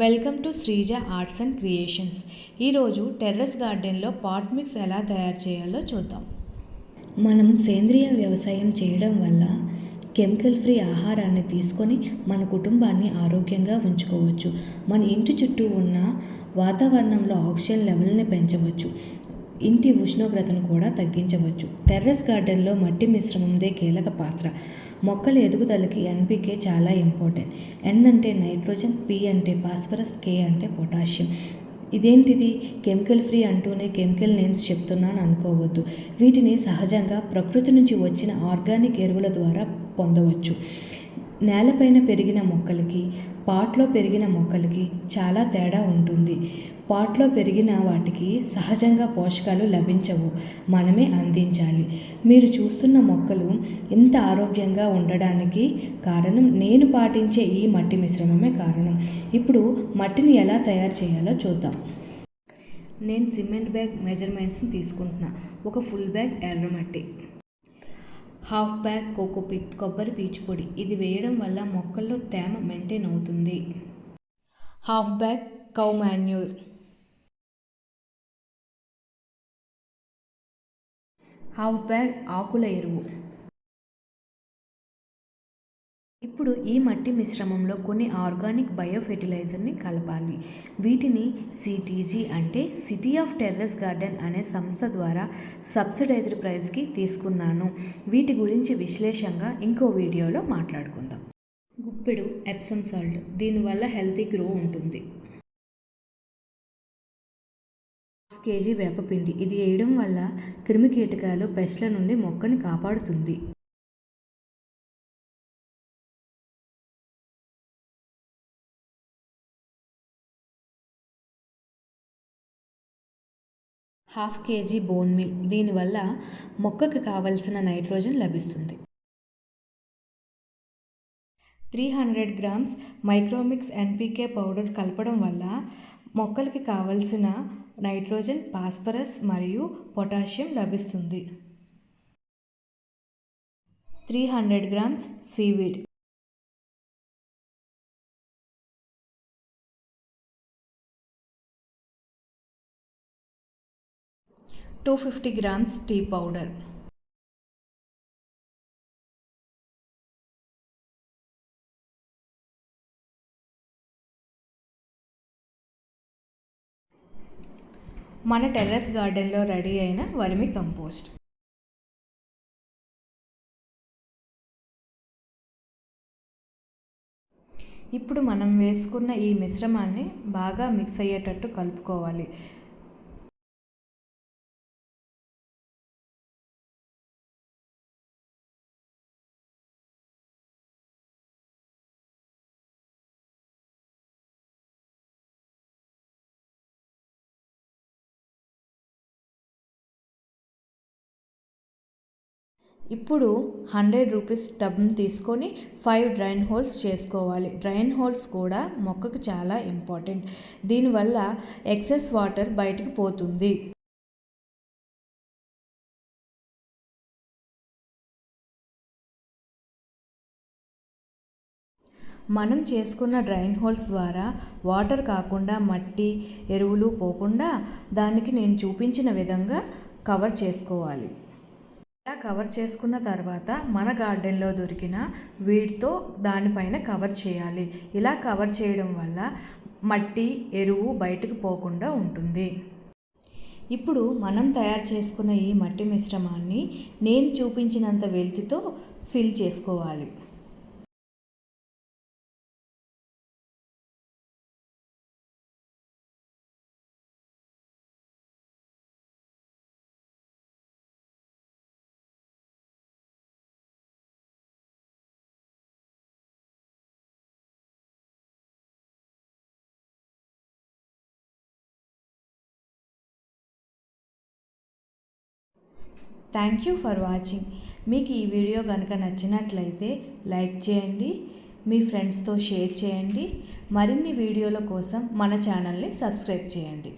Welcome to Sreeja arts and creations. ఈరోజు terrace గార్డెన్లో pot mix ఎలా తయారు చేయాలో చూద్దాం. మనం సేంద్రియ వ్యవసాయం చేయడం వల్ల కెమికల్ ఫ్రీ ఆహారాన్ని తీసుకొని మన కుటుంబాన్ని ఆరోగ్యంగా ఉంచుకోవచ్చు. మన ఇంటి చుట్టూ ఉన్న వాతావరణంలో ఆక్సిజన్ లెవెల్ని పెంచవచ్చు. ఇంటి ఉష్ణోగ్రతను కూడా తగ్గించవచ్చు. టెర్రస్ గార్డెన్లో మట్టి మిశ్రమందే కీలక పాత్ర. మొక్కల ఎదుగుదలకి ఎన్పికే చాలా ఇంపార్టెంట్. ఎన్ అంటే నైట్రోజన్, పి అంటే ఫాస్ఫరస్, కే అంటే పొటాషియం. ఇదేంటిది కెమికల్ ఫ్రీ అంటూనే కెమికల్ నేమ్స్ చెప్తున్నాను అనుకోవద్దు. వీటిని సహజంగా ప్రకృతి నుంచి వచ్చిన ఆర్గానిక్ ఎరువుల ద్వారా పొందవచ్చు. నేలపైన పెరిగిన మొక్కలకి, పాట్లో పెరిగిన మొక్కలకి చాలా తేడా ఉంటుంది. పాట్లో పెరిగిన వాటికి సహజంగా పోషకాలు లభించవు, మనమే అందించాలి. మీరు చూస్తున్న మొక్కలు ఇంత ఆరోగ్యంగా ఉండడానికి కారణం నేను పాటించే ఈ మట్టి మిశ్రమమే కారణం. ఇప్పుడు మట్టిని ఎలా తయారు చేయాలో చూద్దాం. నేను సిమెంట్ బ్యాగ్ మెజర్మెంట్స్ని తీసుకుంటున్నా. ఒక ఫుల్ బ్యాగ్ ఎర్రమట్టి, హాఫ్ బ్యాగ్ కోకోపీట్ కొబ్బరి పీచు పొడి. ఇది వేయడం వల్ల మొక్కల్లో తేమ మెయింటైన్ అవుతుంది. Half bag cow manure, half bag ఆకుల ఎరువు. ఇప్పుడు ఈ మట్టి మిశ్రమంలో కొన్ని ఆర్గానిక్ బయో ఫెర్టిలైజర్ని కలపాలి. వీటిని సిటీజీ అంటే సిటీ ఆఫ్ టెర్రస్ గార్డెన్ అనే సంస్థ ద్వారా సబ్సిడైజ్డ్ ప్రైస్కి తీసుకున్నాను. వీటి గురించి విశ్లేషంగా ఇంకో వీడియోలో మాట్లాడుకుందాం. గుప్పెడు ఎప్సమ్ సాల్ట్, దీనివల్ల హెల్తీ గ్రో ఉంటుంది. కేజీ వేపపిండి, ఇది వేయడం వల్ల క్రిమి కీటకాలు పెస్ట్ల నుండి మొక్కని కాపాడుతుంది. హాఫ్ కేజీ బోన్ మీల్, దీనివల్ల మొక్కకి కావలసిన నైట్రోజన్ లభిస్తుంది. 300 గ్రామ్స్ మైక్రోమిక్స్ ఎన్పికే పౌడర్ కలపడం వల్ల మొక్కలకి కావలసిన నైట్రోజన్, ఫాస్ఫరస్ మరియు పొటాషియం లభిస్తుంది. 300 grams seaweed, 250 grams tea powder, మన టెర్రస్ గార్డెన్లో రెడీ అయిన వర్మి కంపోస్ట్. ఇప్పుడు మనం వేసుకున్న ఈ మిశ్రమాన్ని బాగా మిక్స్ అయ్యేటట్టు కలుపుకోవాలి. ఇప్పుడు 100 రూపీస్ టబ్ని తీసుకొని 5 డ్రైన్ హోల్స్ చేసుకోవాలి. డ్రైన్ హోల్స్ కూడా మొక్కకు చాలా ఇంపార్టెంట్. దీనివల్ల ఎక్సెస్ వాటర్ బయటకు పోతుంది. మనం చేసుకున్న డ్రైన్ హోల్స్ ద్వారా వాటర్ కాకుండా మట్టి, ఎరువులు పోకుండా దానికి నేను చూపించిన విధంగా కవర్ చేసుకోవాలి. ఇలా కవర్ చేసుకున్న తర్వాత మన గార్డెన్లో దొరికిన వీడ్తో దానిపైన కవర్ చేయాలి. ఇలా కవర్ చేయడం వల్ల మట్టి, ఎరువు బయటకు పోకుండా ఉంటుంది. ఇప్పుడు మనం తయారు చేసుకున్న ఈ మట్టి మిశ్రమాన్ని నేను చూపించినంత వెల్తితో ఫిల్ చేసుకోవాలి. Thank you for watching. మీకు ఈ వీడియో కనుక నచ్చినట్లయితే లైక్ చేయండి, మీ ఫ్రెండ్స్తో షేర్ చేయండి. మరిన్ని వీడియోల కోసం మన ఛానల్ని సబ్స్క్రైబ్ చేయండి.